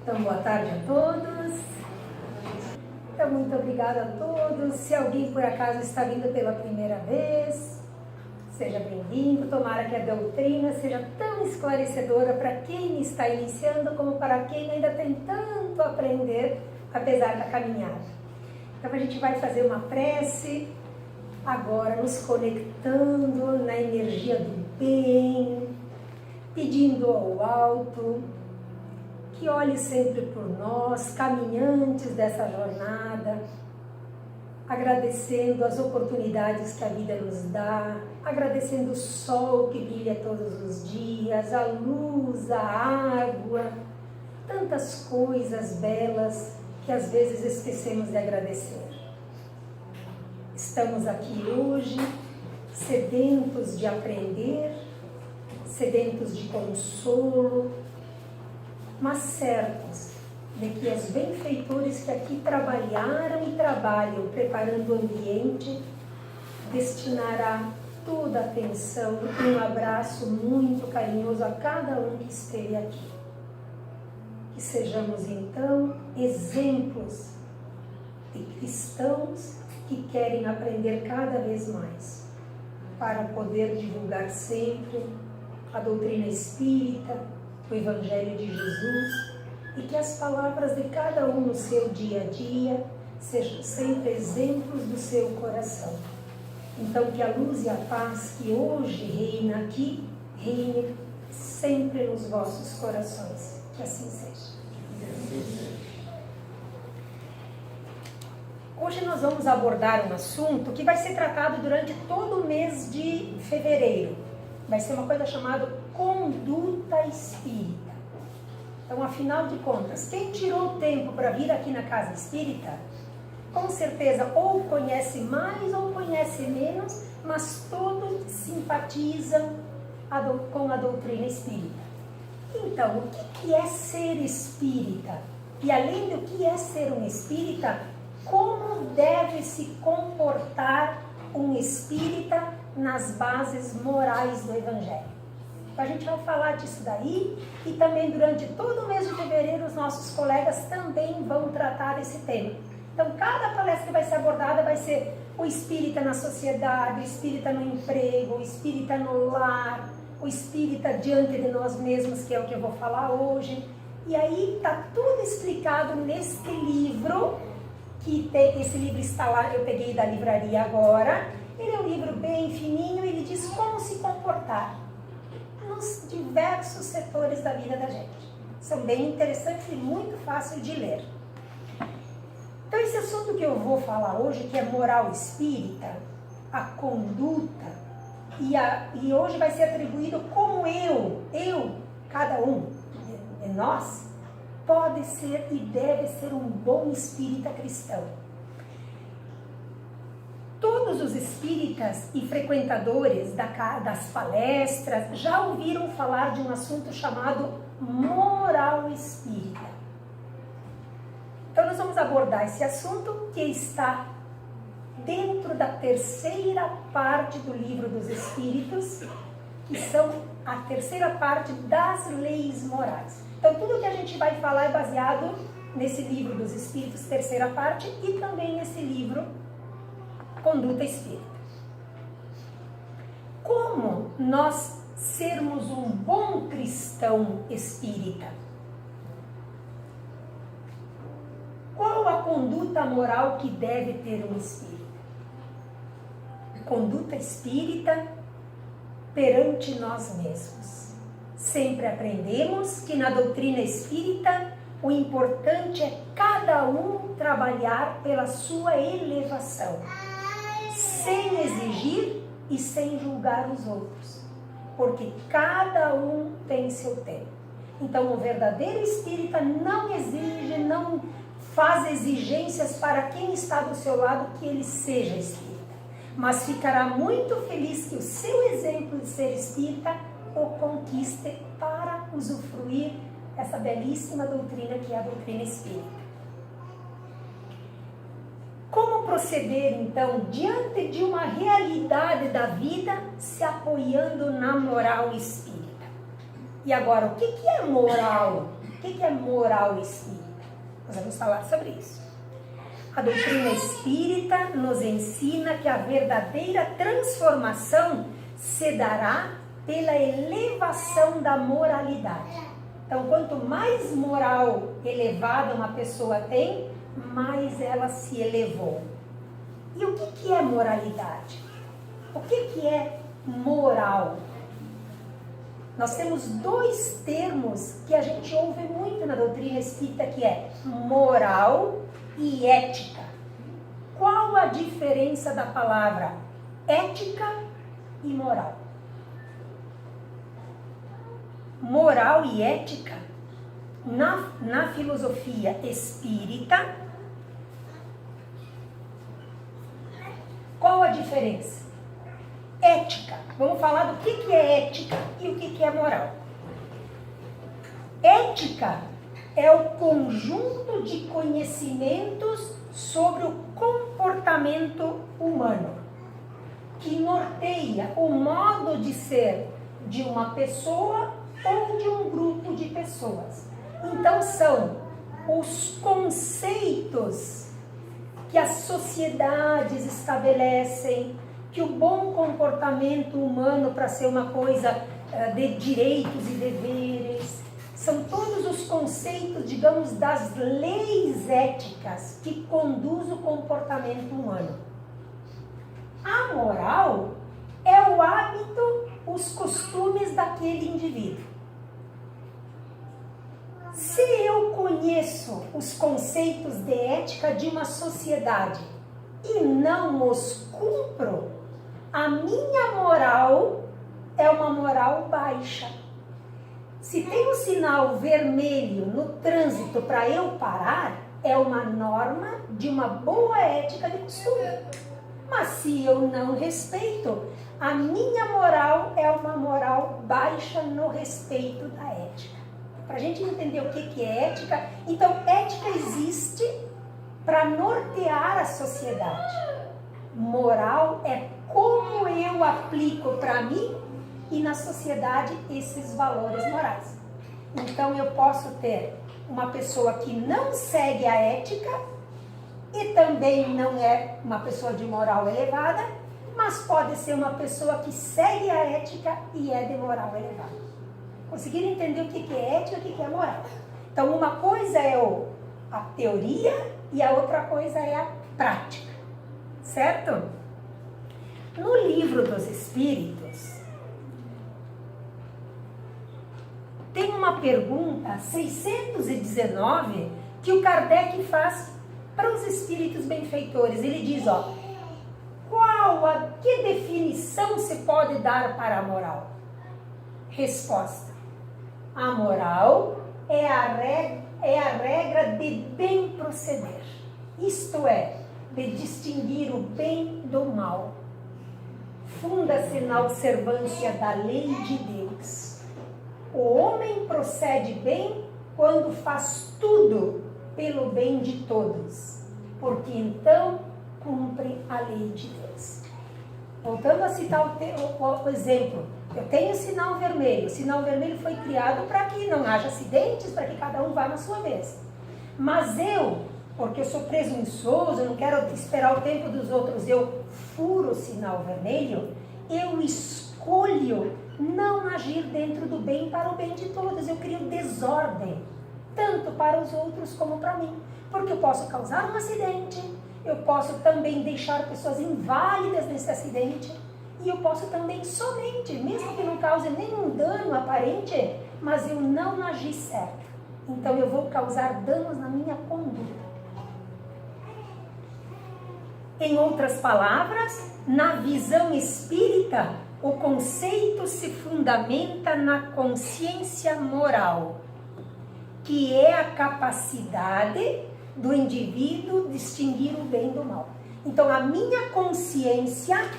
Então, boa tarde a todos. Então, muito obrigada a todos. Se alguém por acaso está vindo pela primeira vez, seja bem-vindo. Tomara que a doutrina seja tão esclarecedora para quem está iniciando como para quem ainda tem tanto a aprender, apesar da caminhada. Então, a gente vai fazer uma prece, agora nos conectando na energia do bem, pedindo ao alto que olhe sempre por nós, caminhantes dessa jornada, agradecendo as oportunidades que a vida nos dá, agradecendo o sol que brilha todos os dias, a luz, a água, tantas coisas belas que às vezes esquecemos de agradecer. Estamos aqui hoje sedentos de aprender, sedentos de consolo, mas certos de que os benfeitores que aqui trabalharam e trabalham preparando o ambiente destinará toda a atenção e um abraço muito carinhoso a cada um que esteve aqui. Que sejamos então exemplos de cristãos que querem aprender cada vez mais para poder divulgar sempre a doutrina espírita, o Evangelho de Jesus, e que as palavras de cada um no seu dia a dia sejam sempre exemplos do seu coração. Então, que a luz e a paz que hoje reina aqui, reine sempre nos vossos corações. Que assim seja. Hoje nós vamos abordar um assunto que vai ser tratado durante todo o mês de fevereiro. Vai ser uma coisa chamada conduta espírita. Então, afinal de contas, quem tirou o tempo para vir aqui na casa espírita, com certeza ou conhece mais ou conhece menos, mas todos simpatizam com a doutrina espírita. Então, o que é ser espírita? E além do que é ser um espírita, como deve se comportar um espírita nas bases morais do Evangelho? Então, a gente vai falar disso daí e também durante todo o mês de fevereiro os nossos colegas também vão tratar esse tema. Então, cada palestra que vai ser abordada vai ser o espírita na sociedade, o espírita no emprego, o espírita no lar, o espírita diante de nós mesmos, que é o que eu vou falar hoje. E aí está tudo explicado neste livro, esse livro está lá, eu peguei da livraria agora. Ele é um livro bem fininho, ele diz como se comportar nos diversos setores da vida da gente. São bem interessantes e muito fácil de ler. Então, esse assunto que eu vou falar hoje, que é moral espírita, a conduta, e hoje vai ser atribuído como cada um de nós, pode ser e deve ser um bom espírita cristão. Todos os espíritas e frequentadores das palestras já ouviram falar de um assunto chamado moral espírita. Então, nós vamos abordar esse assunto que está dentro da terceira parte do Livro dos Espíritos, que são a terceira parte das leis morais. Então, tudo que a gente vai falar é baseado nesse Livro dos Espíritos, terceira parte, e também nesse livro Conduta Espírita. Como nós sermos um bom cristão espírita? Qual a conduta moral que deve ter um espírita? Conduta espírita perante nós mesmos. Sempre aprendemos que na doutrina espírita o importante é cada um trabalhar pela sua elevação, sem exigir e sem julgar os outros, porque cada um tem seu tempo. Então, o verdadeiro espírita não exige, não faz exigências para quem está do seu lado que ele seja espírita, mas ficará muito feliz que o seu exemplo de ser espírita o conquiste para usufruir essa belíssima doutrina que é a doutrina espírita. Como proceder, então, diante de uma realidade da vida, se apoiando na moral espírita? E agora, o que é moral? que é moral espírita? Nós vamos falar sobre isso. A doutrina espírita nos ensina que a verdadeira transformação se dará pela elevação da moralidade. Então, quanto mais moral elevada uma pessoa tem, mais ela se elevou. E o que é moralidade? O que é moral? Nós temos dois termos que a gente ouve muito na doutrina espírita, que é moral e ética. Qual a diferença da palavra ética e moral? Moral e ética, na filosofia espírita, qual a diferença? Ética. Vamos falar do que é ética e o que é moral. Ética é o conjunto de conhecimentos sobre o comportamento humano, que norteia o modo de ser de uma pessoa ou de um grupo de pessoas. Então são os conceitos que as sociedades estabelecem, que o bom comportamento humano, para ser uma coisa de direitos e deveres, são todos os conceitos, digamos, das leis éticas que conduzem o comportamento humano. A moral é o hábito, os costumes daquele indivíduo. Se eu conheço os conceitos de ética de uma sociedade e não os cumpro, a minha moral é uma moral baixa. Se tem um sinal vermelho no trânsito para eu parar, é uma norma de uma boa ética de costume. Mas se eu não respeito, a minha moral é uma moral baixa no respeito da ética. Para a gente entender o que é ética, então ética existe para nortear a sociedade. Moral é como eu aplico para mim e na sociedade esses valores morais. Então eu posso ter uma pessoa que não segue a ética e também não é uma pessoa de moral elevada, mas pode ser uma pessoa que segue a ética e é de moral elevada. Conseguiram entender o que é ética e o que é moral? Então uma coisa é a teoria e a outra coisa é a prática, certo? No Livro dos Espíritos, tem uma pergunta 619 que o Kardec faz para os espíritos benfeitores. Ele diz, que definição se pode dar para a moral? Resposta: a moral é a regra de bem proceder, isto é, de distinguir o bem do mal. Funda-se na observância da lei de Deus. O homem procede bem quando faz tudo pelo bem de todos, porque então cumpre a lei de Deus. Voltando a citar o exemplo, eu tenho sinal vermelho. O sinal vermelho foi criado para que não haja acidentes, para que cada um vá na sua vez. Mas eu, porque eu sou presunçoso, eu não quero esperar o tempo dos outros, eu furo o sinal vermelho, eu escolho não agir dentro do bem para o bem de todos. Eu crio desordem, tanto para os outros como para mim. Porque eu posso causar um acidente, eu posso também deixar pessoas inválidas nesse acidente, e eu posso também somente, mesmo que não cause nenhum dano aparente, mas eu não agi certo. Então eu vou causar danos na minha conduta. Em outras palavras, na visão espírita, o conceito se fundamenta na consciência moral, que é a capacidade do indivíduo distinguir o bem do mal. Então a minha consciência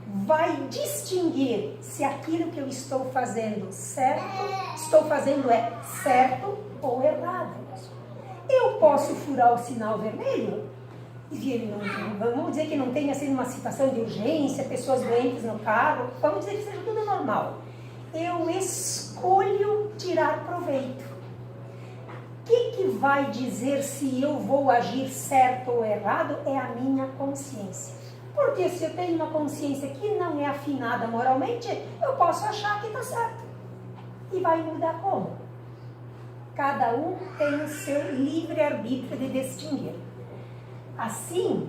vai distinguir se aquilo que eu estou fazendo é certo ou errado. Eu posso furar o sinal vermelho, vamos dizer que não tenha sido uma situação de urgência, pessoas doentes no carro, vamos dizer que seja tudo normal. Eu escolho tirar proveito. vai dizer se eu vou agir certo ou errado é a minha consciência. Porque se eu tenho uma consciência que não é afinada moralmente, eu posso achar que está certo. E vai mudar como? Cada um tem o seu livre-arbítrio de distinguir. Assim,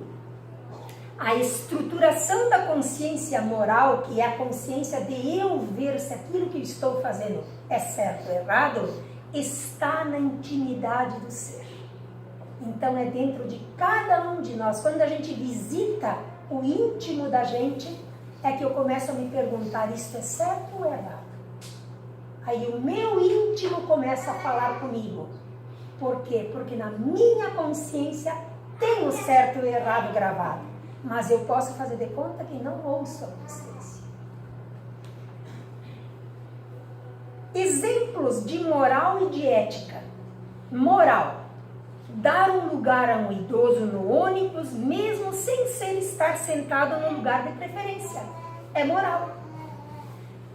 a estruturação da consciência moral, que é a consciência de eu ver se aquilo que eu estou fazendo é certo ou errado, está na intimidade do ser. Então é dentro de cada um de nós. Quando a gente visita o íntimo da gente, é que eu começo a me perguntar, isto é certo ou errado? Aí o meu íntimo começa a falar comigo. Por quê? Porque na minha consciência tem o certo e o errado gravado. Mas eu posso fazer de conta que não ouço a consciência. Exemplos de moral e de ética. Moral. Dar um lugar a um idoso no ônibus, mesmo sem ser estar sentado no lugar de preferência. É moral.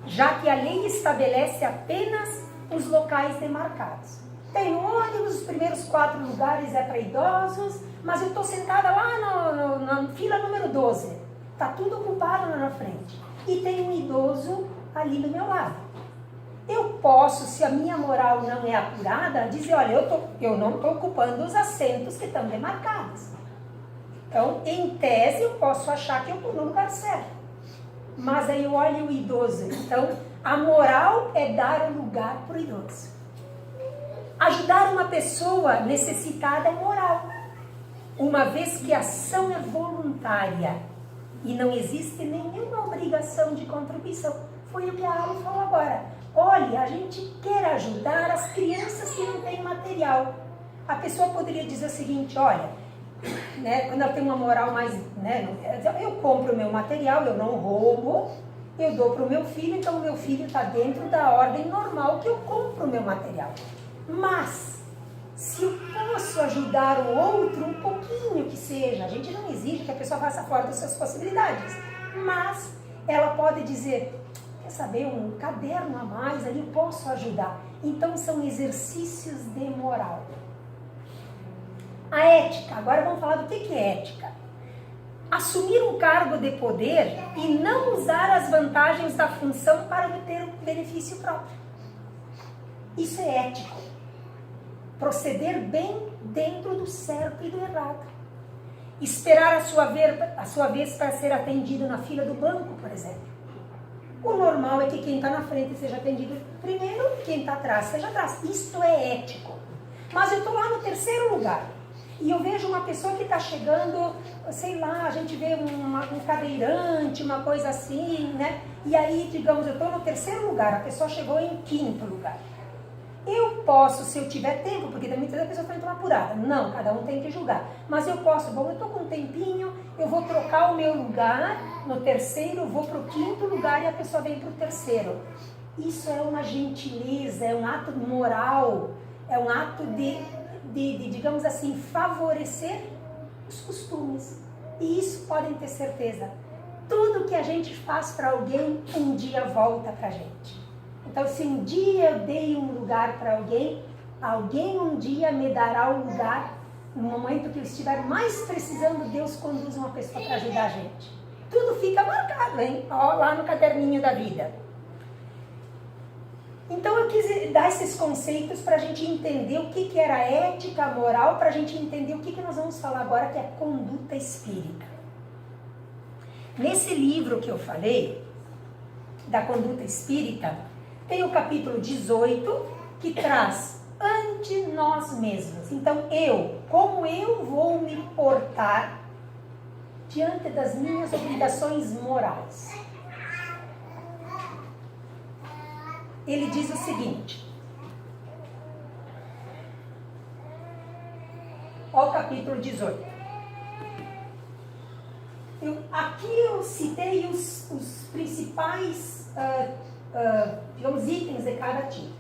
Já que a lei estabelece apenas os locais demarcados. Tem ônibus, os primeiros 4 lugares é para idosos, mas eu estou sentada lá na fila número 12. Está tudo ocupado lá na frente. E tem um idoso ali do meu lado. Eu posso, se a minha moral não é apurada, dizer, olha, eu não estou ocupando os assentos que estão demarcados. Então, em tese, eu posso achar que eu estou no lugar certo. Mas aí eu olho o idoso. Então, a moral é dar o lugar para o idoso. Ajudar uma pessoa necessitada é moral. Uma vez que a ação é voluntária e não existe nenhuma obrigação de contribuição. Foi o que a Ali falou agora. Olha, a gente quer ajudar as crianças que não têm material. A pessoa poderia dizer o seguinte, olha, né, quando ela tem uma moral mais, né, eu compro o meu material, eu não roubo, eu dou para o meu filho, então o meu filho está dentro da ordem normal que eu compro o meu material. Mas, se eu posso ajudar o outro um pouquinho que seja, a gente não exige que a pessoa faça fora das suas possibilidades, mas ela pode dizer, quer saber, um caderno a mais, ali eu posso ajudar. Então são exercícios de moral. A ética, agora vamos falar do que é ética. Assumir um cargo de poder e não usar as vantagens da função para obter um benefício próprio. Isso é ético. Proceder bem dentro do certo e do errado. Esperar a sua vez para ser atendido na fila do banco, por exemplo. O normal é que quem está na frente seja atendido primeiro, quem está atrás seja atrás. Isto é ético. Mas eu estou lá no 3º lugar. E eu vejo uma pessoa que está chegando, sei lá, a gente vê um cadeirante, uma coisa assim, né? E aí, digamos, eu estou no 3º lugar, a pessoa chegou em 5º lugar. Eu posso, se eu tiver tempo, porque muitas vezes a pessoa está muito apurada. Não, cada um tem que julgar. Mas eu posso, bom, eu estou com um tempinho, eu vou trocar o meu lugar no 3º, vou para o 5º lugar e a pessoa vem para o 3º. Isso é uma gentileza, é um ato moral, é um ato de, digamos assim, favorecer os costumes. E isso podem ter certeza. Tudo que a gente faz para alguém, um dia volta para a gente. Então, se um dia eu dei um lugar para alguém, alguém um dia me dará o lugar. No momento que eu estiver mais precisando, Deus conduz uma pessoa para ajudar a gente. Tudo fica marcado, hein? Ó, lá no caderninho da vida. Então, eu quis dar esses conceitos para a gente entender o que era ética, moral, para a gente entender o que nós vamos falar agora, que é conduta espírita. Nesse livro que eu falei, da conduta espírita, tem o capítulo 18, que traz ante nós mesmos. Então, como eu vou me portar diante das minhas obrigações morais? Ele diz o seguinte, ó o capítulo 18. Aqui eu citei os principais digamos, itens de cada tipo.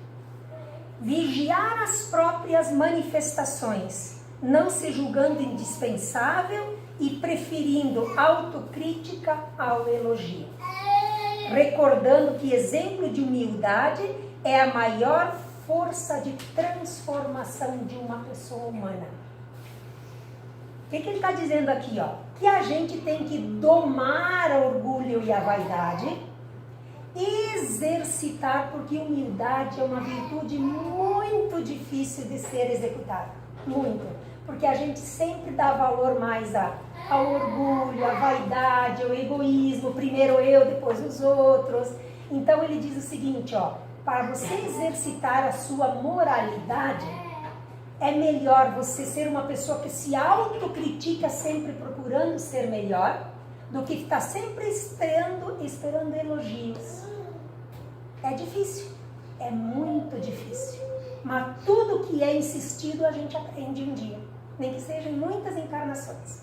Vigiar as próprias manifestações, não se julgando indispensável e preferindo autocrítica ao elogio. Recordando que exemplo de humildade é a maior força de transformação de uma pessoa. pessoa humana. O que ele está dizendo aqui? Ó? Que a gente tem que domar o orgulho e a vaidade, exercitar, porque humildade é uma virtude muito difícil de ser executada. Muito. Porque a gente sempre dá valor mais ao orgulho, à vaidade, ao egoísmo. Primeiro eu, depois os outros. Então ele diz o seguinte, ó. Para você exercitar a sua moralidade, é melhor você ser uma pessoa que se autocritica sempre procurando ser melhor, do que está sempre esperando elogios. É difícil, é muito difícil. Mas tudo que é insistido a gente aprende um dia, nem que seja em muitas encarnações.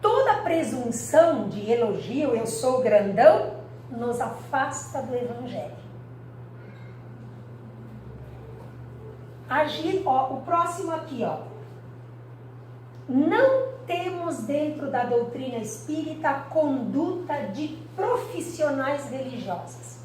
Toda presunção de elogio, eu sou grandão, nos afasta do Evangelho. Agir, ó, o próximo aqui, ó. Não temos dentro da doutrina espírita a conduta de profissionais religiosos.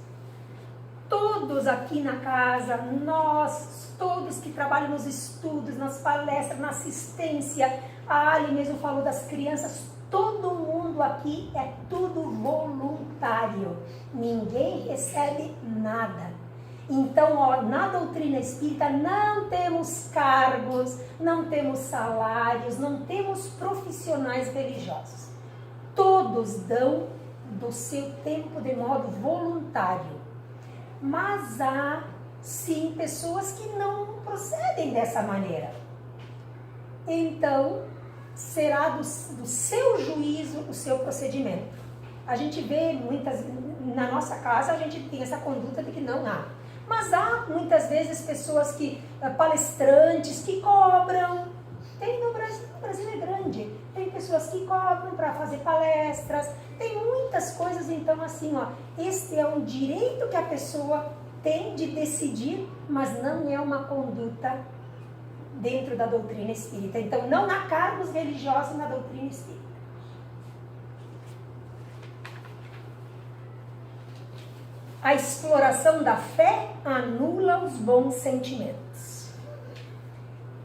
Todos aqui na casa, nós, todos que trabalham nos estudos, nas palestras, na assistência, a Ali mesmo falou das crianças, todo mundo aqui é tudo voluntário. Ninguém recebe nada. Então, ó, na doutrina espírita não temos cargos, não temos salários, não temos profissionais religiosos. Todos dão do seu tempo de modo voluntário. Mas há, sim, pessoas que não procedem dessa maneira. Então, será do seu juízo o seu procedimento. A gente vê muitas, na nossa casa, a gente tem essa conduta de que não há. Mas há muitas vezes pessoas que, palestrantes que cobram. Tem no Brasil é grande. Tem pessoas que cobram para fazer palestras. Tem muitas coisas, então assim, ó, este é um direito que a pessoa tem de decidir, mas não é uma conduta dentro da doutrina espírita. Então não há cargos religiosos na doutrina espírita. A exploração da fé anula os bons sentimentos.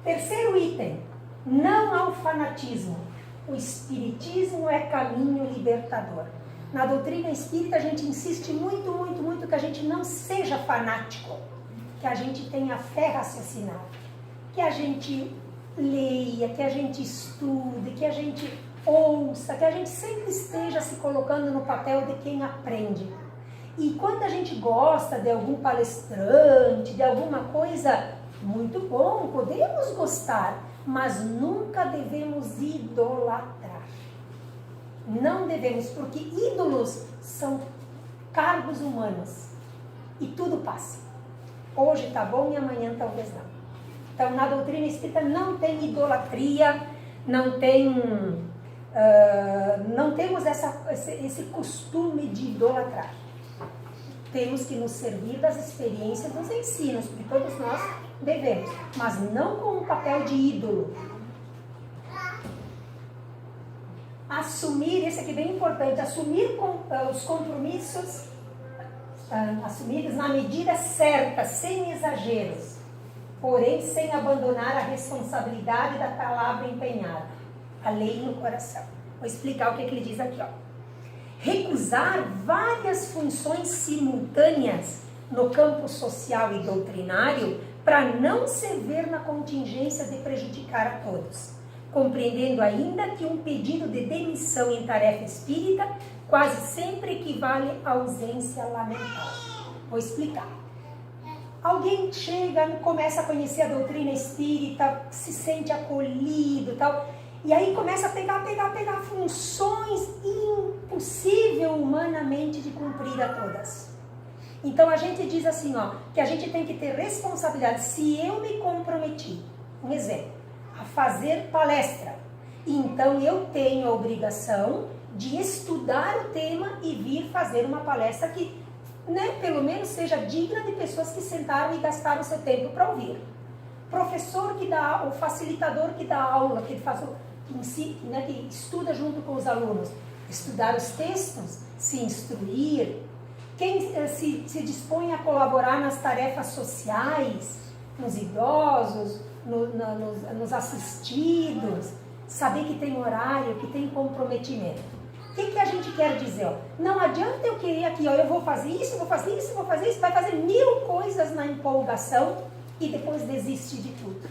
Terceiro item, não ao fanatismo. O espiritismo é caminho libertador. Na doutrina espírita a gente insiste muito, muito, muito que a gente não seja fanático, que a gente tenha fé raciocinada, que a gente leia, que a gente estude, que a gente ouça, que a gente sempre esteja se colocando no papel de quem aprende. E quando a gente gosta de algum palestrante, de alguma coisa, muito bom, podemos gostar, mas nunca devemos idolatrar. Não devemos, porque ídolos são cargos humanos e tudo passa. Hoje está bom e amanhã talvez não. Então, na doutrina espírita não tem idolatria, não temos esse costume de idolatrar. Temos que nos servir das experiências, dos ensinos, porque todos nós devemos, mas não com um papel de ídolo. Assumir, esse aqui é bem importante, assumir os compromissos assumidos na medida certa, sem exageros, porém sem abandonar a responsabilidade da palavra empenhada, a lei no coração. Vou explicar o que ele diz aqui, ó. Recusar várias funções simultâneas no campo social e doutrinário para não se ver na contingência de prejudicar a todos, compreendendo ainda que um pedido de demissão em tarefa espírita quase sempre equivale à ausência lamentável. Vou explicar. Alguém chega, começa a conhecer a doutrina espírita, se sente acolhido e tal, e aí começa a pegar funções impossível humanamente de cumprir a todas. Então a gente diz assim, ó, que a gente tem que ter responsabilidade. Se eu me comprometi, um exemplo, a fazer palestra, então eu tenho a obrigação de estudar o tema e vir fazer uma palestra que, né, pelo menos seja digna de pessoas que sentaram e gastaram seu tempo para ouvir. Professor que dá, o facilitador que dá aula, que faz que estuda junto com os alunos, estudar os textos, se instruir, quem se dispõe a colaborar nas tarefas sociais, nos idosos, nos assistidos, saber que tem horário, que tem comprometimento. O que a gente quer dizer? Ó? Não adianta eu querer aqui, ó, eu vou fazer isso, vou fazer isso, vou fazer isso, vai fazer 1000 coisas na empolgação e depois desiste de tudo.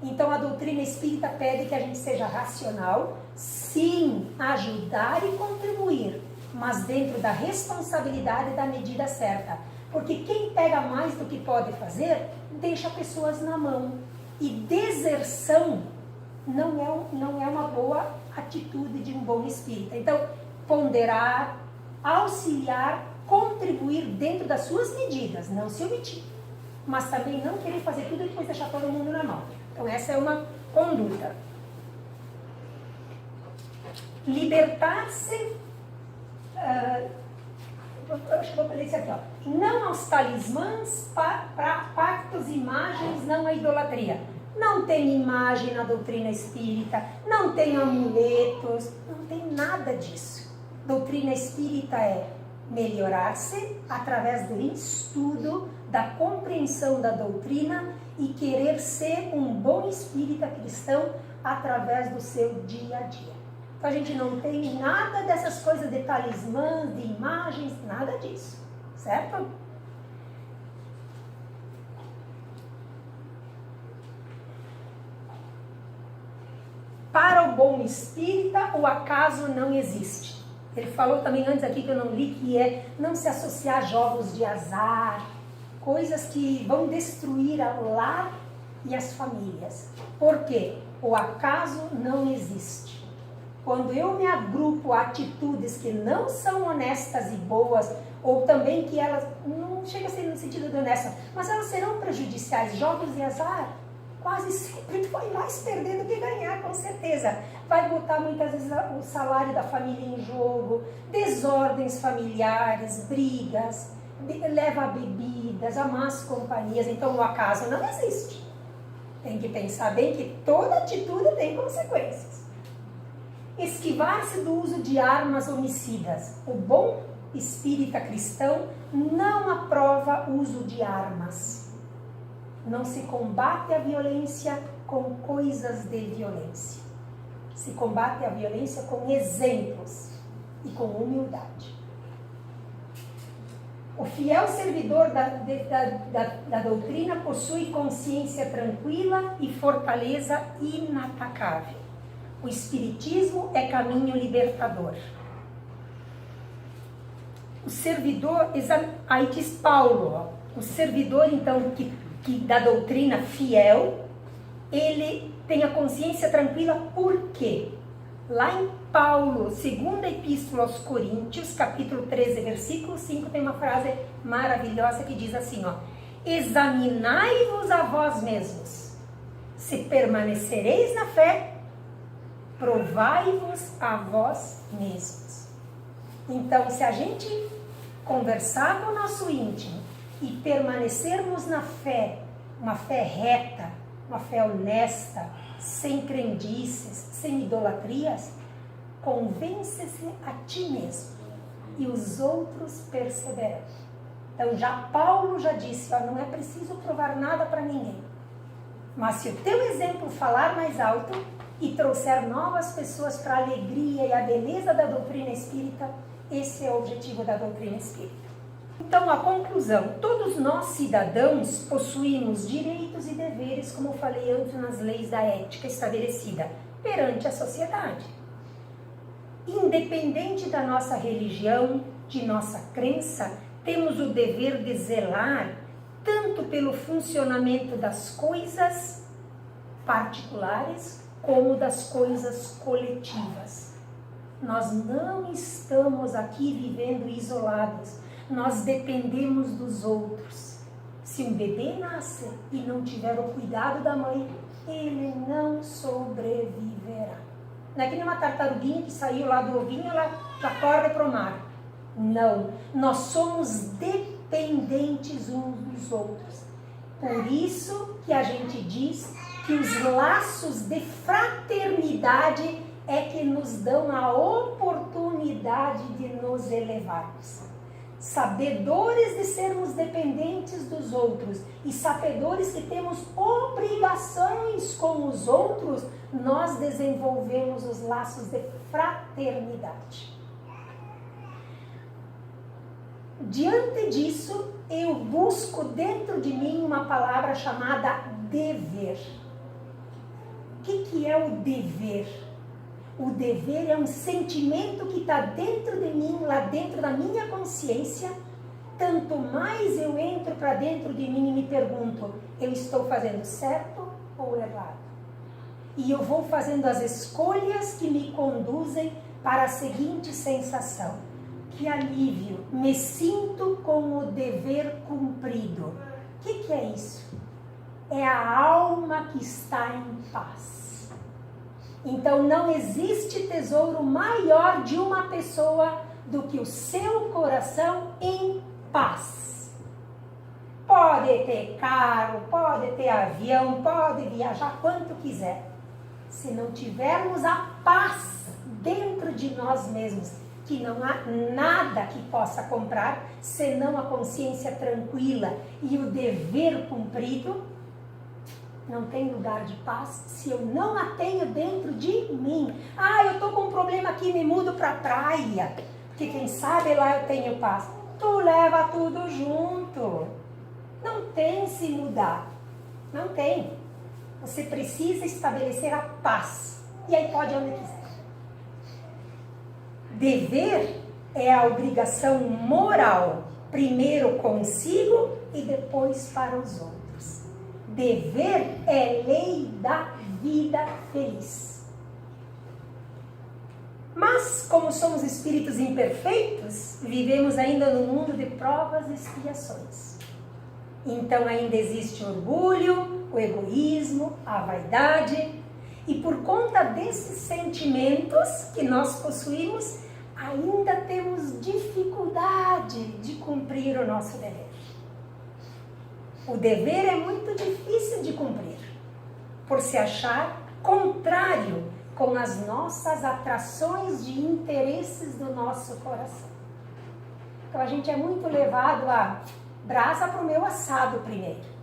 Então a doutrina espírita pede que a gente seja racional, sim, ajudar e contribuir, mas dentro da responsabilidade e da medida certa. Porque quem pega mais do que pode fazer, deixa pessoas na mão. E deserção não é uma boa atitude de um bom espírita. Então, ponderar, auxiliar, contribuir dentro das suas medidas, não se omitir. Mas também não querer fazer tudo e depois deixar todo mundo na mão. Então, essa é uma conduta. Libertar-se, acho que vou fazer isso aqui, ó. Não aos talismãs, pactos, imagens, não à idolatria. Não tem imagem na doutrina espírita, não tem amuletos, não tem nada disso. Doutrina espírita é melhorar-se através do estudo, da compreensão da doutrina e querer ser um bom espírita cristão através do seu dia a dia. Então a gente não tem nada dessas coisas de talismãs, de imagens, nada disso, certo? Para o bom espírita, o acaso não existe. Ele falou também antes aqui que eu não li, que é não se associar a jogos de azar, coisas que vão destruir o lar e as famílias. Por quê? O acaso não existe. Quando eu me agrupo a atitudes que não são honestas e boas, ou também que elas, não chega a ser no sentido de honesta, mas elas serão prejudiciais, jogos de azar, quase sempre vai mais perder do que ganhar, com certeza. Vai botar muitas vezes o salário da família em jogo, desordens familiares, brigas, leva a bebidas, a más companhias. Então o acaso não existe. Tem que pensar bem que toda atitude tem consequências. Esquivar-se do uso de armas homicidas. O bom espírita cristão não aprova o uso de armas. Não se combate a violência com coisas de violência. Se combate a violência com exemplos e com humildade. O fiel servidor da doutrina possui consciência tranquila e fortaleza inatacável. O espiritismo é caminho libertador. O servidor, aí diz Paulo, ó, o servidor então da doutrina fiel, ele tem a consciência tranquila, por quê? Lá em Paulo, segunda epístola aos Coríntios, capítulo 13, versículo 5, tem uma frase maravilhosa que diz assim, ó: examinai-vos a vós mesmos, se permanecereis na fé, provai-vos a vós mesmos. Então, se a gente conversar com o nosso íntimo e permanecermos na fé, uma fé reta, uma fé honesta, sem crendices, sem idolatrias, convence-se a ti mesmo e os outros perceberão. Então Paulo já disse, ó, não é preciso provar nada para ninguém, mas se o teu exemplo falar mais alto e trouxer novas pessoas para a alegria e a beleza da doutrina espírita, esse é o objetivo da doutrina espírita. Então, a conclusão, todos nós cidadãos possuímos direitos e deveres, como eu falei antes nas leis da ética estabelecida, perante a sociedade. Independente da nossa religião, de nossa crença, temos o dever de zelar tanto pelo funcionamento das coisas particulares, como das coisas coletivas. Nós não estamos aqui vivendo isolados. Nós dependemos dos outros. Se um bebê nasce e não tiver o cuidado da mãe, ele não sobreviverá. Não é que nem uma tartaruguinha que saiu lá do ovinho, ela já corre para o mar. Não, nós somos dependentes uns dos outros. Por isso que a gente diz que os laços de fraternidade é que nos dão a oportunidade de nos elevarmos. sabedores de sermos dependentes dos outros e sabedores que temos obrigações com os outros, nós desenvolvemos os laços de fraternidade. Diante disso, eu busco dentro de mim uma palavra chamada dever. O que é o dever? O dever é um sentimento que está dentro de mim, lá dentro da minha consciência. Tanto mais eu entro para dentro de mim e me pergunto, eu estou fazendo certo ou errado? E eu vou fazendo as escolhas que me conduzem para a seguinte sensação: que alívio, me sinto com o dever cumprido. O que é isso? É a alma que está em paz. Então não existe tesouro maior de uma pessoa do que o seu coração em paz. Pode ter carro, pode ter avião, pode viajar quanto quiser. Se não tivermos a paz dentro de nós mesmos, que não há nada que possa comprar, senão a consciência tranquila e o dever cumprido, não tem lugar de paz se eu não a tenho dentro de mim. Ah, eu estou com um problema aqui, me mudo para a praia, porque quem sabe lá eu tenho paz. Tu leva tudo junto. Não tem se mudar. Não tem. Você precisa estabelecer a paz. E aí pode onde quiser. Dever é a obrigação moral, primeiro consigo e depois para os outros. Dever é lei da vida feliz. Mas, como somos espíritos imperfeitos, vivemos ainda no mundo de provas e expiações. Então ainda existe o orgulho, o egoísmo, a vaidade. E por conta desses sentimentos que nós possuímos, ainda temos dificuldade de cumprir o nosso dever. O dever é muito difícil de cumprir, por se achar contrário com as nossas atrações de interesses do nosso coração. Então a gente é muito levado a brasa para o meu assado primeiro.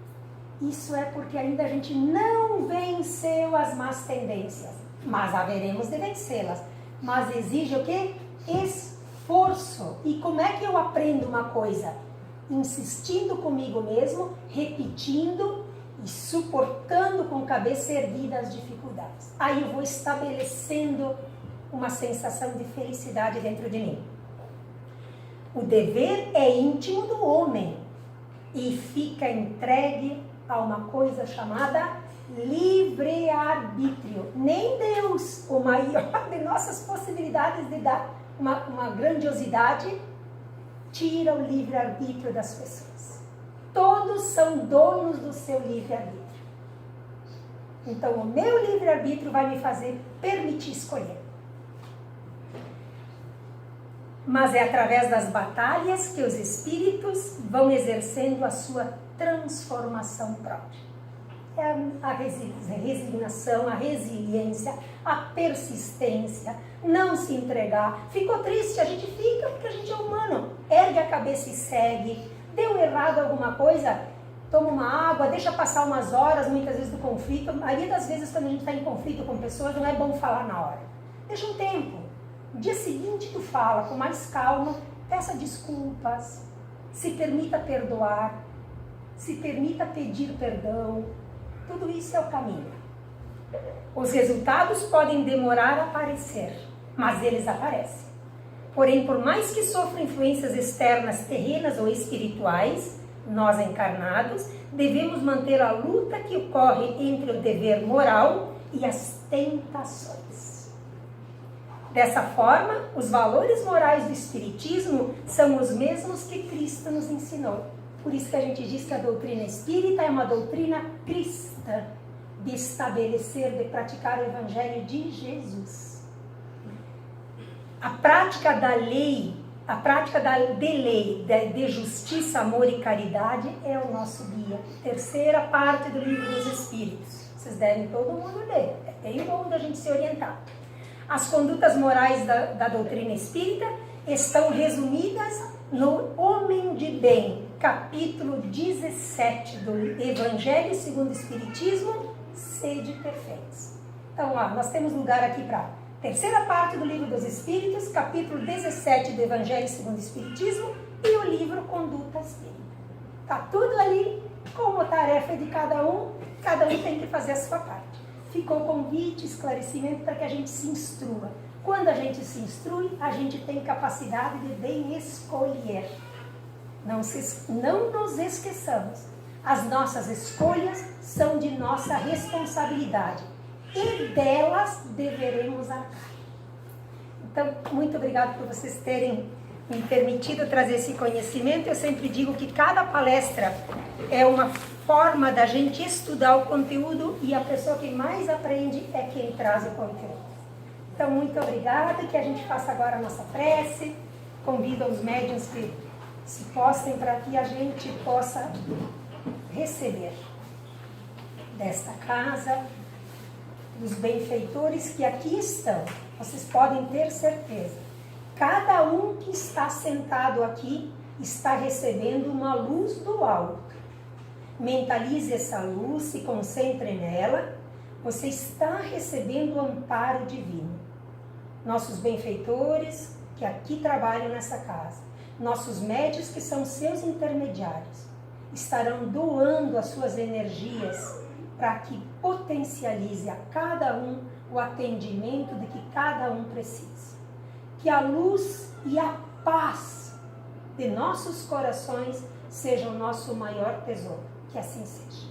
Isso é porque ainda a gente não venceu as más tendências, mas haveremos de vencê-las. Mas exige o quê? Esforço. E como é que eu aprendo uma coisa? Insistindo comigo mesmo, repetindo e suportando com cabeça erguida as dificuldades. Aí eu vou estabelecendo uma sensação de felicidade dentro de mim. O dever é íntimo do homem e fica entregue a uma coisa chamada livre-arbítrio. Nem Deus, o maior de nossas possibilidades de dar uma grandiosidade, tira o livre-arbítrio das pessoas. Todos são donos do seu livre-arbítrio. Então, o meu livre-arbítrio vai me fazer permitir escolher. Mas é através das batalhas que os espíritos vão exercendo a sua transformação própria. É a resignação, a resiliência, a persistência, não se entregar. Ficou triste, a gente fica porque a gente é humano. Ergue a cabeça e segue. Deu errado alguma coisa, toma uma água, deixa passar umas horas, muitas vezes do conflito. A maioria das vezes quando a gente está em conflito com pessoas, não é bom falar na hora. Deixa um tempo. No dia seguinte tu fala com mais calma, peça desculpas, se permita perdoar, se permita pedir perdão. Tudo isso é o caminho. Os resultados podem demorar a aparecer, mas eles aparecem. Porém, por mais que sofram influências externas, terrenas ou espirituais, nós encarnados devemos manter a luta que ocorre entre o dever moral e as tentações. Dessa forma, os valores morais do Espiritismo são os mesmos que Cristo nos ensinou. Por isso que a gente diz que a doutrina espírita é uma doutrina cristã, de estabelecer, de praticar o Evangelho de Jesus. A prática da lei, a prática de justiça, amor e caridade é o nosso guia. Terceira parte do Livro dos Espíritos. Vocês devem todo mundo ler, é bem bom da gente se orientar. As condutas morais da doutrina espírita estão resumidas no Homem de Bem, capítulo 17 do Evangelho segundo o Espiritismo, sede perfeitos. Então, ó, nós temos lugar aqui para terceira parte do Livro dos Espíritos, capítulo 17 do Evangelho segundo o Espiritismo e o livro Conduta Espírita. Está tudo ali, como tarefa de cada um tem que fazer a sua parte. Ficou convite, esclarecimento para que a gente se instrua. Quando a gente se instrui, a gente tem capacidade de bem escolher. Não nos esqueçamos. As nossas escolhas são de nossa responsabilidade e delas deveremos arcar. Então, muito obrigado por vocês terem me permitido trazer esse conhecimento. Eu sempre digo que cada palestra é uma forma da gente estudar o conteúdo e a pessoa que mais aprende é quem traz o conteúdo. Então, muito obrigada, que a gente faça agora a nossa prece, convido os médiuns que se postem para que a gente possa receber desta casa, dos benfeitores que aqui estão. Vocês podem ter certeza, cada um que está sentado aqui está recebendo uma luz do alto. Mentalize essa luz, se concentre nela, você está recebendo o amparo divino. Nossos benfeitores que aqui trabalham nessa casa, nossos médios que são seus intermediários, estarão doando as suas energias para que potencialize a cada um o atendimento de que cada um precisa. Que a luz e a paz de nossos corações sejam o nosso maior tesouro. Que assim seja.